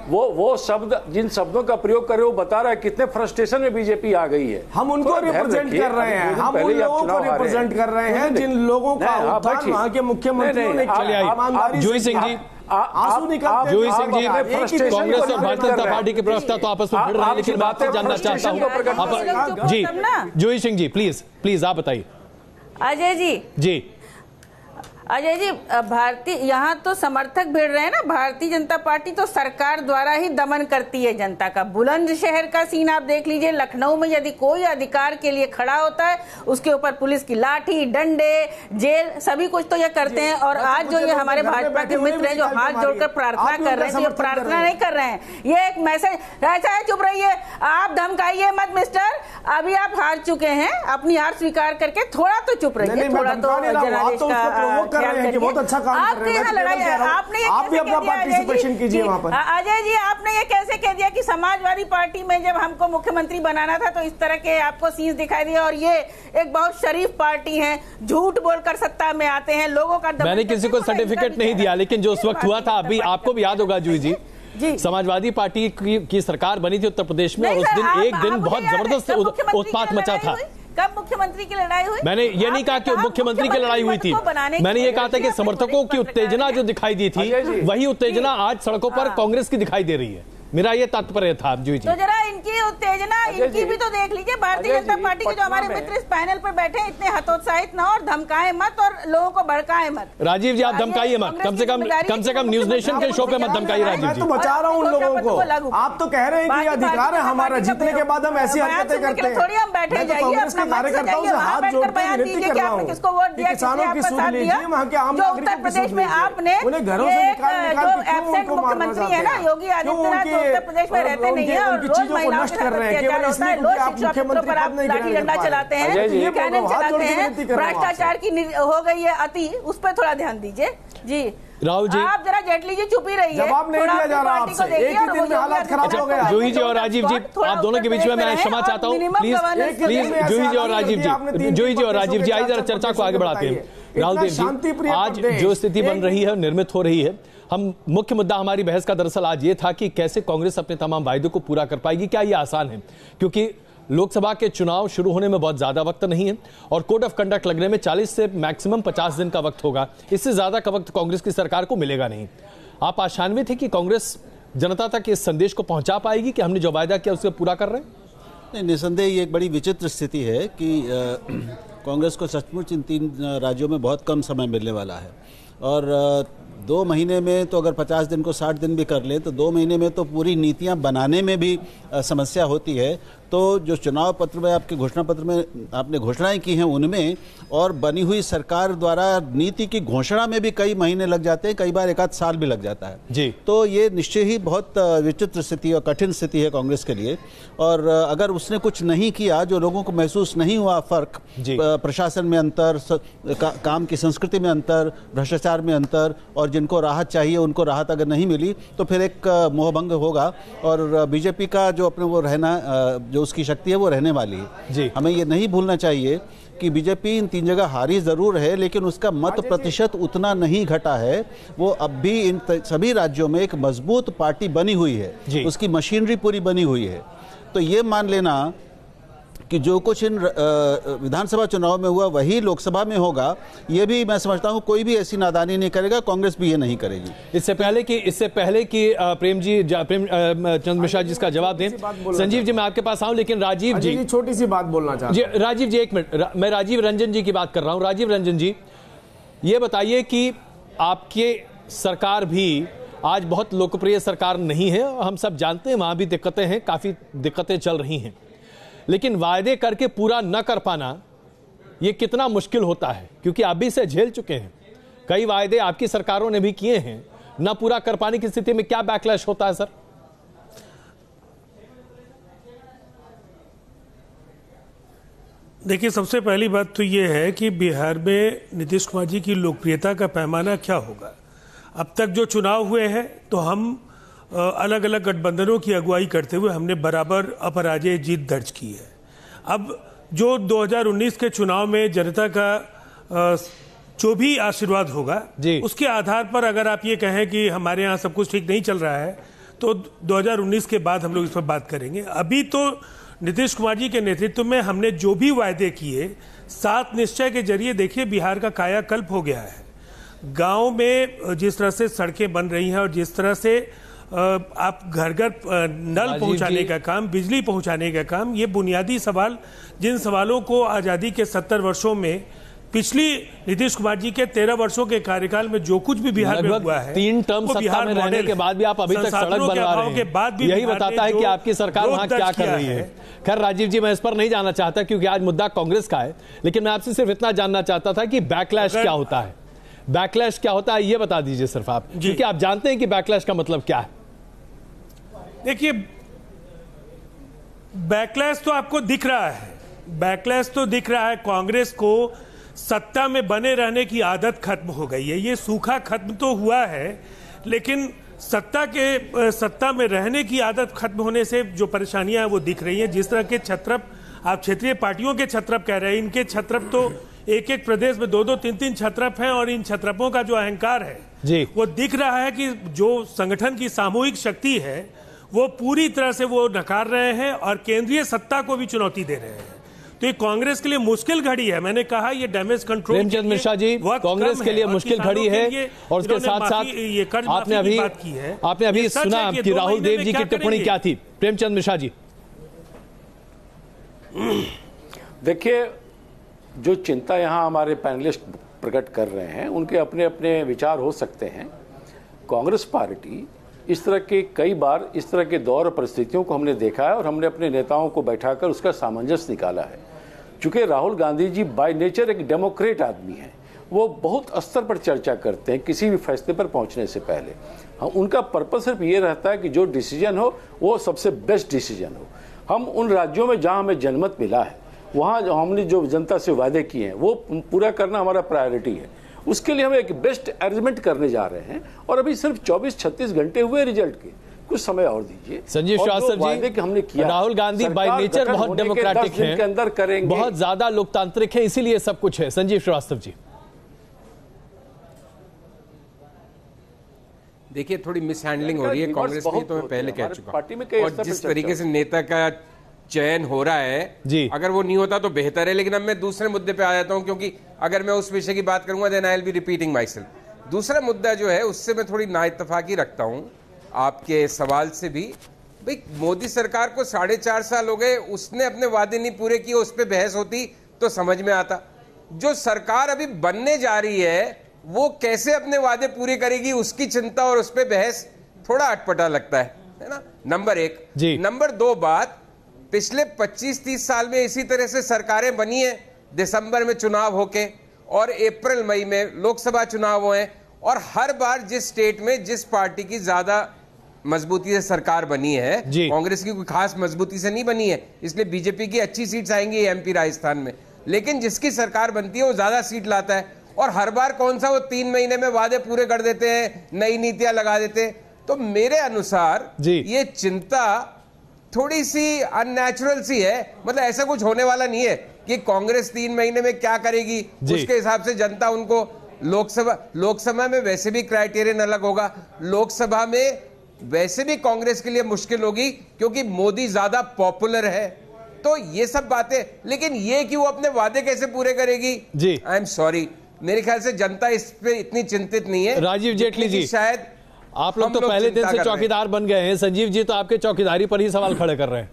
वो शब्द, जिन शब्दों का प्रयोग कर रहे हो, बता रहा है कितने फ्रस्ट्रेशन में बीजेपी आ गई है। हम उनको रिप्रेजेंट कर रहे हैं, हम उन लोगों को रिप्रेजेंट कर रहे हैं जिन लोगों का उत्थान वहां के मुख्यमंत्रियों ने किया। जूही सिंह जी, आंसू निकलते। जूही सिंह जी, कांग्रेस और भारतीय जनता पार्टी के प्रवक्ता तो आपस में भिड़ रहे हैं, लेकिन मैं आपसे जानना चाहता हूँ जी, जूही सिंह जी प्लीज आप बताइए। अजय जी अजय जी, भारतीय यहाँ तो समर्थक भिड़ रहे हैं ना। भारतीय जनता पार्टी तो सरकार द्वारा ही दमन करती है जनता का। बुलंदशहर का सीन आप देख लीजिए। लखनऊ में यदि कोई अधिकार के लिए खड़ा होता है, उसके ऊपर पुलिस की लाठी, डंडे, जेल, सभी कुछ तो ये करते हैं। और आज जो ये हमारे भाजपा के मित्र हैं जो हाथ जोड़कर प्रार्थना कर रहे हैं, ये प्रार्थना नहीं कर रहे हैं, ये एक मैसेज ऐसा है। चुप रहिए, आप धमकाइए मत मिस्टर, अभी आप हार चुके हैं। अपनी हार स्वीकार करके थोड़ा तो चुप रहिए, थोड़ा तो जनादेश का बहुत अच्छा काम कर रहे हैं। लड़ाई आपने आप भी अपना पार्टिसिपेशन कीजिए वहां पर। अजय जी, आपने ये कैसे कह दिया कि समाजवादी पार्टी में जब हमको मुख्यमंत्री बनाना था तो इस तरह के आपको सीन्स दिखाई दिए, और ये एक बहुत शरीफ पार्टी है, झूठ बोलकर सत्ता में आते हैं, लोगों का। मैंने किसी को सर्टिफिकेट नहीं दिया, लेकिन जो उस वक्त हुआ था, अभी आपको भी याद होगा जूही जी, समाजवादी पार्टी की सरकार बनी थी उत्तर प्रदेश में, और उस दिन एक दिन बहुत जबरदस्त उत्पात मचा था। कब मुख्यमंत्री की लड़ाई हुई? मैंने ये नहीं कहा कि मुख्यमंत्री की लड़ाई हुई थी, मैंने ये कहा था कि समर्थकों की उत्तेजना जो दिखाई दी थी, वही उत्तेजना आज सड़कों पर कांग्रेस की दिखाई दे रही है। मेरा ये तात्पर्य था। जी तो जरा इनकी उत्तेजना, इनकी भी तो देख लीजिए। भारतीय जनता पार्टी के जो हमारे मित्र इस पैनल पर बैठे हैं, इतने हतोत्साहित ना और धमकाए मत और लोगों को भड़काए मत। राजीव जी, आप धमकाइए मत, कम से कम न्यूज नेशन के शो पे मत धमकाइए राजीव जी। तो बचा रहा हूँ उन लोगों को। आप तो कह रहे हैं कि अधिकार है हमारा, जीतने के बाद हम ऐसी हरकतें करते हैं। थोड़ी हम बैठे जाइए, कांग्रेस के कार्यकर्ताओं से हाथ जोड़कर विनती कर रहा हूँ, किसको वोट दिया, किसानों की सुन लीजिए, वहाँ के आम जो उत्तर प्रदेश में आपने उन्हें घरों से जो एब्सेंट मुख्यमंत्री है ना योगी आदित्यनाथ, जो उत्तर प्रदेश में नहीं है और रोज महिलाओं के साथ अत्याचार होता है, रोज शिक्षा मित्रों पर आप लाठी डंडा चलाते हैं, कैनन चलाते हैं, भ्रष्टाचार की हो गई है अति, उस पर थोड़ा ध्यान दीजिए। जी राहुल जी, आप जरा जेटली जी चुप ही रहिए, जवाब नहीं दिया जा रहा आपसे। एक ही दिन में हालात खराब हो गया। जूही जी और राजीव जी, आप दोनों के बीच में मैं क्षमा चाहता हूँ, प्लीज जूही जी और राजीव जी, जूही जी और राजीव जी, आइए जरा चर्चा को आगे बढ़ाते हैं। राहुल देव जी, आज जो स्थिति बन रही है, निर्मित हो रही है, हम मुख्य मुद्दा हमारी बहस का दरअसल आज ये था कि कैसे कांग्रेस अपने तमाम वायदों को पूरा कर पाएगी। क्या ये आसान है? क्योंकि लोकसभा के चुनाव शुरू होने में बहुत ज्यादा वक्त नहीं है और कोड ऑफ कंडक्ट लगने में 40 से मैक्सिमम 50 दिन का वक्त होगा। इससे ज्यादा का वक्त कांग्रेस की सरकार को मिलेगा नहीं। आप आशान्वित है कि कांग्रेस जनता तक इस संदेश को पहुंचा पाएगी कि हमने जो वायदा किया उसे पूरा कर रहे हैं? नहीं, निसंदेह ये एक बड़ी विचित्र स्थिति है कि कांग्रेस को सचमुच इन 3 राज्यों में बहुत कम समय मिलने वाला है और 2 महीने में तो अगर 50 दिन को 60 दिन भी कर ले तो 2 महीने में तो पूरी नीतियां बनाने में भी समस्या होती है। तो जो चुनाव पत्र में आपके घोषणा पत्र में आपने घोषणाएं की हैं उनमें और बनी हुई सरकार द्वारा नीति की घोषणा में भी कई महीने लग जाते हैं, कई बार 1 आध साल भी लग जाता है जी। तो ये निश्चय ही बहुत विचित्र स्थिति और कठिन स्थिति है कांग्रेस के लिए। और अगर उसने कुछ नहीं किया, जो लोगों को महसूस नहीं हुआ फर्क, प्रशासन में अंतर, काम की संस्कृति में अंतर, भ्रष्टाचार में अंतर, और जिनको राहत चाहिए उनको राहत अगर नहीं मिली तो फिर एक मोहभंग होगा और बीजेपी का जो अपने वो रहना, जो उसकी शक्ति है वो रहने वाली है जी। हमें ये नहीं भूलना चाहिए कि बीजेपी इन 3 जगह हारी जरूर है, लेकिन उसका मत प्रतिशत उतना नहीं घटा है। वो अब भी इन सभी राज्यों में एक मजबूत पार्टी बनी हुई है, उसकी मशीनरी पूरी बनी हुई है। तो ये मान लेना कि जो कुछ इन विधानसभा चुनाव में हुआ वही लोकसभा में होगा, ये भी मैं समझता हूं कोई भी ऐसी नादानी नहीं करेगा, कांग्रेस भी ये नहीं करेगी। इससे पहले कि प्रेम चंद मिश्रा जी इसका जवाब दें, संजीव जी मैं आपके पास आऊं, लेकिन राजीव जी छोटी सी बात बोलना चाहता हूं। राजीव जी 1 मिनट, मैं राजीव रंजन जी की बात कर रहा हूं। राजीव रंजन जी, ये बताइए कि आपके सरकार भी आज बहुत लोकप्रिय सरकार नहीं है, हम सब जानते हैं, वहां भी दिक्कतें हैं, काफी दिक्कतें चल रही हैं, लेकिन वायदे करके पूरा न कर पाना यह कितना मुश्किल होता है, क्योंकि आप भी इसे झेल चुके हैं। कई वायदे आपकी सरकारों ने भी किए हैं, न पूरा कर पाने की स्थिति में क्या बैकलैश होता है सर? देखिए, सबसे पहली बात तो यह है कि बिहार में नीतीश कुमार जी की लोकप्रियता का पैमाना क्या होगा। अब तक जो चुनाव हुए हैं तो हम अलग अलग गठबंधनों की अगुवाई करते हुए हमने बराबर अपराजय जीत दर्ज की है। अब जो 2019 के चुनाव में जनता का जो भी आशीर्वाद होगा उसके आधार पर अगर आप ये कहें कि हमारे यहाँ सब कुछ ठीक नहीं चल रहा है तो 2019 के बाद हम लोग इस पर बात करेंगे। अभी तो नीतीश कुमार जी के नेतृत्व में हमने जो भी वायदे किए, 7 निश्चय के जरिए देखिए बिहार का कायाकल्प हो गया है। गांव में जिस तरह से सड़कें बन रही हैं और जिस तरह से आप घर घर नल पहुंचाने का काम, बिजली पहुंचाने का काम, ये बुनियादी सवाल, जिन सवालों को आज़ादी के 70 वर्षों में, पिछली नीतीश कुमार जी के 13 वर्षों के कार्यकाल में जो कुछ भी बिहार में हुआ है, 3 टर्म सत्ता में रहने के बाद भी आप अभी तक सड़क बनवा रहे हैं, यही बताता है कि आपकी सरकार वहां क्या कर रही है। खैर राजीव जी, मैं इस पर नहीं जाना चाहता क्योंकि आज मुद्दा कांग्रेस का है, लेकिन मैं आपसे सिर्फ इतना जानना चाहता था कि बैकलैश क्या होता है। बैकलैश क्या होता है ये बता दीजिए सिर्फ आप, क्योंकि आप जानते हैं कि बैकलैश का मतलब क्या है। देखिए, बैकलैश तो आपको दिख रहा है, बैकलैश तो दिख रहा है। कांग्रेस को सत्ता में बने रहने की आदत खत्म हो गई है। ये सूखा खत्म तो हुआ है, लेकिन सत्ता में रहने की आदत खत्म होने से जो परेशानियां हैं वो दिख रही हैं। जिस तरह के छत्रप, आप क्षेत्रीय पार्टियों के छत्रप कह रहे हैं, इनके छत्रप तो एक एक प्रदेश में 2-2, 3-3 छत्रप हैं, और इन छत्रपों का जो अहंकार है जी, वो दिख रहा है कि जो संगठन की सामूहिक शक्ति है वो पूरी तरह से वो नकार रहे हैं और केंद्रीय सत्ता को भी चुनौती दे रहे हैं। तो ये कांग्रेस के लिए मुश्किल घड़ी है। मैंने कहा ये डैमेज कंट्रोल, प्रेमचंद मिश्रा जी, कांग्रेस के लिए मुश्किल घड़ी है, और उसके साथ साथ आपने अभी सुना कि राहुल देव जी की टिप्पणी क्या थी। प्रेमचंद मिश्रा जी, देखिए, जो चिंता यहाँ हमारे पैनलिस्ट प्रकट कर रहे हैं उनके अपने अपने विचार हो सकते हैं। कांग्रेस पार्टी इस तरह के कई बार इस तरह के दौर और परिस्थितियों को हमने देखा है और हमने अपने नेताओं को बैठाकर उसका सामंजस्य निकाला है। चूंकि राहुल गांधी जी बाय नेचर एक डेमोक्रेट आदमी हैं, वो बहुत स्तर पर चर्चा करते हैं किसी भी फैसले पर पहुंचने से पहले। हाँ, उनका पर्पस सिर्फ ये रहता है कि जो डिसीजन हो वो सबसे बेस्ट डिसीजन हो। हम उन राज्यों में जहां हमें जनमत मिला है, वहां हमने जो जनता से वादे किए हैं वो पूरा करना हमारा प्रायोरिटी है। उसके लिए हम एक बेस्ट अरेंजमेंट करने जा रहे हैं, और अभी सिर्फ 24-36 घंटे हुए रिजल्ट के, कुछ समय और दीजिए। संजीव श्रीवास्तव जी, कि हमने किया, राहुल गांधी बाय नेचर बहुत डेमोक्रेटिक हैं, के अंदर करेंगे, बहुत ज्यादा लोकतांत्रिक है, इसीलिए सब कुछ है। संजीव श्रीवास्तव जी, देखिए, थोड़ी मिसहैंडलिंग हो रही है कांग्रेस में, तो मैं पहले कह चुका हूं। और जिस तरीके से नेता का चयन हो रहा है जी, अगर वो नहीं होता तो बेहतर है। लेकिन अब मैं दूसरे मुद्दे पे आ जाता हूं, क्योंकि अगर मैं उस विषय की बात करूंगा then I will be repeating myself. दूसरा मुद्दा जो है उससे मैं थोड़ी नाइत्तफाकी रखता हूं आपके सवाल से भी। भाई, मोदी सरकार को 4.5 साल हो गए, उसने अपने वादे नहीं पूरे किए, उस पर बहस होती तो समझ में आता। जो सरकार अभी बनने जा रही है वो कैसे अपने वादे पूरे करेगी, उसकी चिंता और उस पर बहस थोड़ा अटपटा लगता है ना, नंबर 1। नंबर 2 बात, पिछले 25-30 साल में इसी तरह से सरकारें बनी है, दिसंबर में चुनाव होके और अप्रैल मई में लोकसभा चुनाव हुए, और हर बार जिस स्टेट में जिस पार्टी की ज्यादा मजबूती से सरकार बनी है, कांग्रेस की कोई खास मजबूती से नहीं बनी है, इसलिए बीजेपी की अच्छी सीट्स आएंगी एमपी राजस्थान में, लेकिन जिसकी सरकार बनती है वो ज्यादा सीट लाता है। और हर बार कौन सा वो 3 महीने में वादे पूरे कर देते हैं, नई नीतियां लगा देते हैं। तो मेरे अनुसार ये चिंता थोड़ी सी अननेचुरल सी है। मतलब ऐसा कुछ होने वाला नहीं है कि कांग्रेस 3 महीने में क्या करेगी, उसके हिसाब से जनता उनको लोकसभा में वैसे भी क्राइटेरियन अलग होगा, लोकसभा में वैसे भी कांग्रेस के लिए मुश्किल होगी क्योंकि मोदी ज्यादा पॉपुलर है। तो ये सब बातें, लेकिन ये कि वो अपने वादे कैसे पूरे करेगी, आई एम सॉरी, मेरे ख्याल से जनता इस पे इतनी चिंतित नहीं है। राजीव जेटली जी, शायद आप लोग तो पहले दिन से चौकीदार बन गए हैं, संजीव जी तो आपके चौकीदारी पर ही सवाल खड़े कर रहे हैं।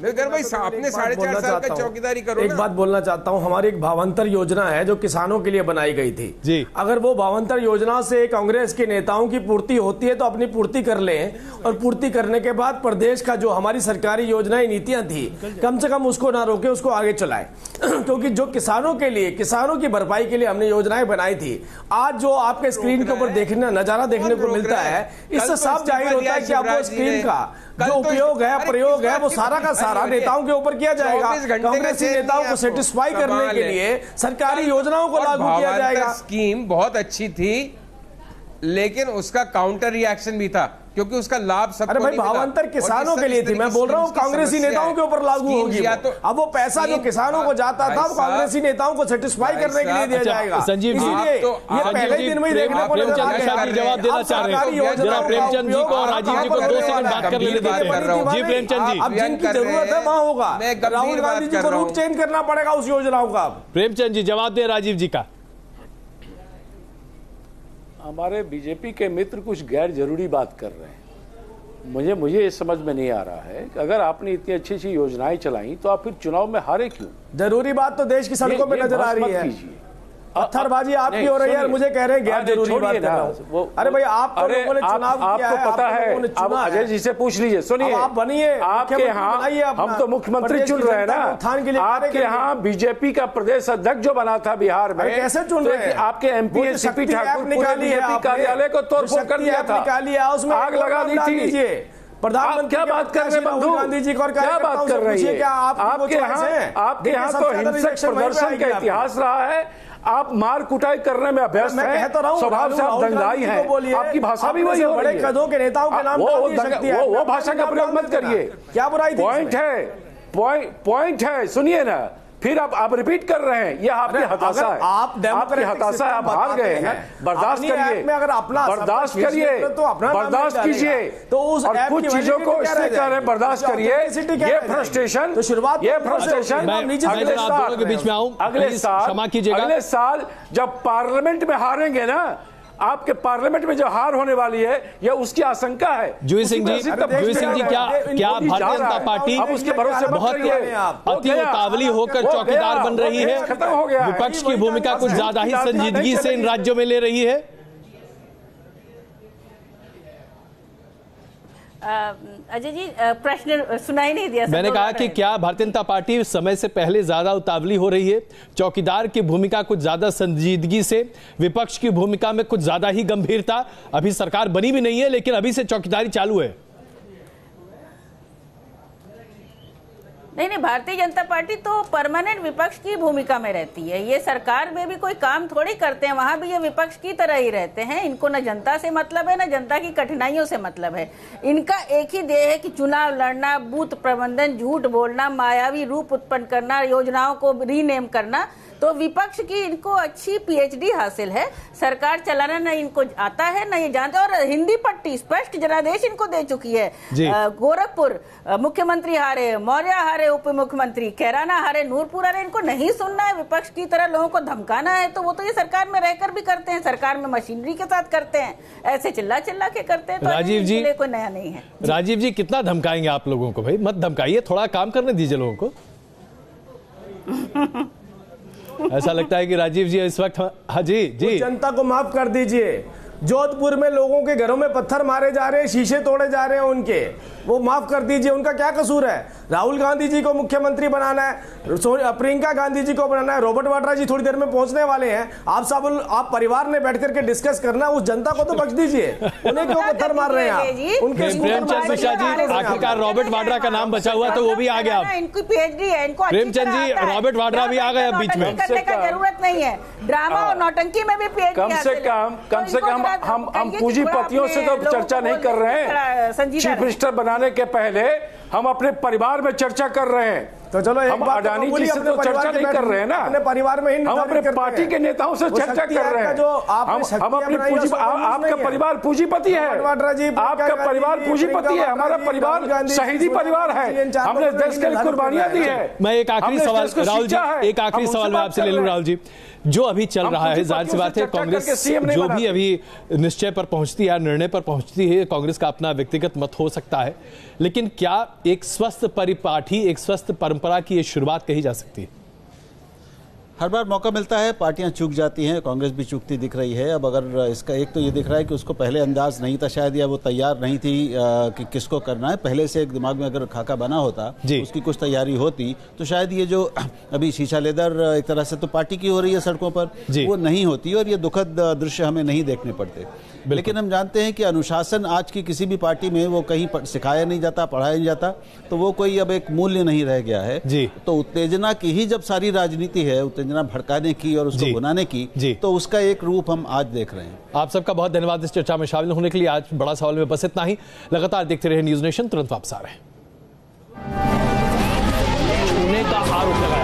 भाई, आपने 4.5 साल का चौकीदारी करो। एक बात बोलना चाहता हूं, हमारी एक भावांतर योजना है जो किसानों के लिए बनाई गई थी जी। अगर वो भावांतर योजना से कांग्रेस के नेताओं की पूर्ति होती है तो अपनी पूर्ति कर लें, और पूर्ति करने के बाद प्रदेश का जो हमारी सरकारी योजनाएं नीतियां थी कम से कम उसको ना रोके, उसको आगे चलाएं। क्योंकि जो किसानों के लिए, किसानों की भरपाई के लिए हमने योजनाएं बनाई थी, आज जो आपके स्क्रीन के ऊपर देखने नजारा देखने को मिलता है, इससे साफ जाहिर होता है कि अब वो स्क्रीन का जो उपयोग है, प्रयोग है, वो सारा का सारा नेताओं के ऊपर किया जाएगा। कांग्रेसी नेताओं को सेटिस्फाई करने के लिए सरकारी योजनाओं को लागू किया जाएगा। स्कीम बहुत अच्छी थी, लेकिन उसका काउंटर रिएक्शन भी था। क्योंकि उसका लाभ सबको अरे भाई भावांतर किसानों के लिए थी, मैं बोल रहा हूँ कांग्रेसी नेताओं के ऊपर लागू होगी। अब वो पैसा जो किसानों को जाता था वो कांग्रेसी नेताओं को सेटिस्फाई करने के लिए दिया जाएगा। संजीव जी, ये पहले ही दिन में ही देखने को नजर आ गया। जवाब देना चाह रहे हैं जरा प्रेमचंद जी को और राजीव जी को 2 सेकंड बात कर लेने देते हैं। जी प्रेमचंद जी, अब जिनकी जरूरत है वहां होगा, राहुल गांधी जी को रूट चेंज करना पड़ेगा उस योजनाओं का। प्रेमचंद जी जवाब दे राजीव जी का। हमारे बीजेपी के मित्र कुछ गैर जरूरी बात कर रहे हैं। मुझे ये समझ में नहीं आ रहा है कि अगर आपने इतनी अच्छी अच्छी योजनाएं चलाई तो आप फिर चुनाव में हारे क्यों? जरूरी बात तो देश की सड़कों पे नजर आ रही है। पत्थरबाजी आपकी हो रही है, मुझे कह रहे हैं गैर जरूरी बात कर रहा हूं। अरे भाई आप लोगों ने चुनाव किया है, आपको पता है। अब अजय जी से पूछ लीजिए। सुनिए, आप बनिए, आपके यहाँ हम तो मुख्यमंत्री चुन रहे हैं ना, आपके यहाँ बीजेपी का प्रदेश अध्यक्ष जो बना था बिहार में, कैसे चुन रहे हैं? आपके एमपी सीपी ठाकुर निकाली है, कार्यालय को तोड़फोड़ कर दिया था, आग लगा दी थी। प्रधानमंत्री क्या बात कर रहे हैं गांधी जी को, क्या बात कर रही है? आपके यहाँ तो हिंसक प्रदर्शन का इतिहास रहा है। आप मार कुटाई करने में अभ्यस्त हैं, स्वभाव से आप दंगाई हैं, आपकी भाषा भी वही हो रही है। कदों के नेताओं के नाम वो भाषा का प्रयोग मत करिए। क्या बुराई थी? पॉइंट है, सुनिए ना, फिर आप रिपीट कर रहे हैं। ये आपकी हताशा है, आपकी हताशा है, आप हार गए हैं। बर्दाश्त करिए, बर्दाश्त करिए, बर्दाश्त कीजिए। तो और कुछ चीजों को इसलिए कह रहे हैं बर्दाश्त करिए। ये फ्रस्ट्रेशन अगले साल जब पार्लियामेंट में हारेंगे ना, आपके पार्लियामेंट में जो हार होने वाली है, यह उसकी आशंका है। जूही सिंह जी, क्या भारतीय जनता पार्टी अब उसके भरोसे बहुत अति उतावली होकर चौकीदार बन रही है? खत्म हो गया। विपक्ष की भूमिका कुछ ज्यादा ही संजीदगी से इन राज्यों में ले रही है। अजय जी प्रश्न सुनाई नहीं दिया। मैंने कहा कि क्या भारतीय जनता पार्टी समय से पहले ज्यादा उतावली हो रही है? चौकीदार की भूमिका कुछ ज्यादा संजीदगी से, विपक्ष की भूमिका में कुछ ज्यादा ही गंभीरता। अभी सरकार बनी भी नहीं है लेकिन अभी से चौकीदारी चालू है। नहीं, भारतीय जनता पार्टी तो परमानेंट विपक्ष की भूमिका में रहती है। ये सरकार में भी कोई काम थोड़ी करते हैं, वहां भी ये विपक्ष की तरह ही रहते हैं। इनको न जनता से मतलब है, न जनता की कठिनाइयों से मतलब है। इनका एक ही ध्येय है कि चुनाव लड़ना, बूथ प्रबंधन, झूठ बोलना, मायावी रूप उत्पन्न करना, योजनाओं को रीनेम करना। तो विपक्ष की इनको अच्छी पीएचडी हासिल है। सरकार चलाना न इनको आता है, न ये जानते। और हिंदी पट्टी स्पष्ट जनादेश इनको दे चुकी है। गोरखपुर मुख्यमंत्री हारे, मौर्य हारे उप मुख्यमंत्री, कैराना हारे, नूरपुर हारे। इनको नहीं सुनना है, विपक्ष की तरह लोगों को धमकाना है, तो वो तो ये सरकार में रहकर भी करते हैं, सरकार में मशीनरी के साथ करते हैं, ऐसे चिल्ला चिल्ला के करते हैं। तो राजीव जी, कोई नया नहीं है। राजीव जी, कितना धमकाएंगे आप लोगों को? भाई मत धमकाइए, थोड़ा काम करने दीजिए लोगों को। ऐसा लगता है कि राजीव जी इस वक्त, हाँ जी जनता को माफ कर दीजिए। जोधपुर में लोगों के घरों में पत्थर मारे जा रहे हैं, शीशे तोड़े जा रहे हैं उनके, वो माफ कर दीजिए। उनका क्या कसूर है? राहुल गांधी जी को मुख्यमंत्री बनाना है, प्रियंका गांधी जी को बनाना है, रॉबर्ट वाड्रा जी थोड़ी देर में पहुंचने वाले हैं। आप परिवार ने बैठ करके डिस्कस करना, उस जनता को तो बख्श दीजिए। उन्हें क्यों पत्थर मार रहे हैं आप? उनके प्रेमचंद मिश्रा जी, आखिरकार रॉबर्ट वाड्रा का नाम बचा हुआ तो वो भी आ गया। इनकी पीएचडी है, इनको प्रेमचंद जी, रॉबर्ट वाड्रा भी आ गए बीच में। करने का जरूरत नहीं है, ड्रामा और नौटंकी में भी पीएचडी। कम से कम हम पूंजीपतियों से तो चर्चा नहीं कर रहे हैं। चीफ मिनिस्टर बनाने के पहले हम अपने परिवार में चर्चा कर रहे हैं। तो चलो हम अडानी जी से तो चर्चा नहीं कर रहे हैं ना, अपने परिवार में ही हम अपने पार्टी के नेताओं से चर्चा कर रहे हैं। हम अपनी आपका परिवार पूंजीपति है, आपका परिवार पूंजीपति है, हमारा परिवार शहीदी परिवार है, हमने देश के लिए कुर्बानियां दी है। मैं एक आखिरी सवाल राहुल जी, एक आखिरी सवाल मैं आपसे ले लूं। राहुल जी, जो अभी चल रहा है, जाहिर सी बात है कांग्रेस जो भी अभी निश्चय पर पहुंचती है, निर्णय पर पहुंचती है, कांग्रेस का अपना व्यक्तिगत मत हो सकता है, लेकिन क्या एक स्वस्थ परिपाठी, एक स्वस्थ परंपरा की ये शुरुआत कही जा सकती है? हर बार मौका मिलता है, पार्टियां चूक जाती हैं, कांग्रेस भी चूकती दिख रही है। अब अगर इसका एक तो ये दिख रहा है कि उसको पहले अंदाज नहीं था शायद, या वो तैयार नहीं थी कि किसको करना है। पहले से एक दिमाग में अगर खाका बना होता, उसकी कुछ तैयारी होती, तो शायद ये जो अभी शीशा लेदर एक तरह से तो पार्टी की हो रही है सड़कों पर, वो नहीं होती और ये दुखद दृश्य हमें नहीं देखने पड़ते। लेकिन हम जानते हैं कि अनुशासन आज की किसी भी पार्टी में वो कहीं सिखाया नहीं जाता, पढ़ाया नहीं जाता, तो वो कोई अब एक मूल्य नहीं रह गया है। तो उत्तेजना की ही जब सारी राजनीति है, उत्तेजना उत्तेजना भड़काने की और उसको भुनाने की, तो उसका एक रूप हम आज देख रहे हैं। आप सबका बहुत धन्यवाद इस चर्चा में शामिल होने के लिए। आज बड़ा सवाल में बस इतना ही। लगातार देखते रहे न्यूज नेशन, तुरंत वापस आ रहे हैं। का आरोप लगा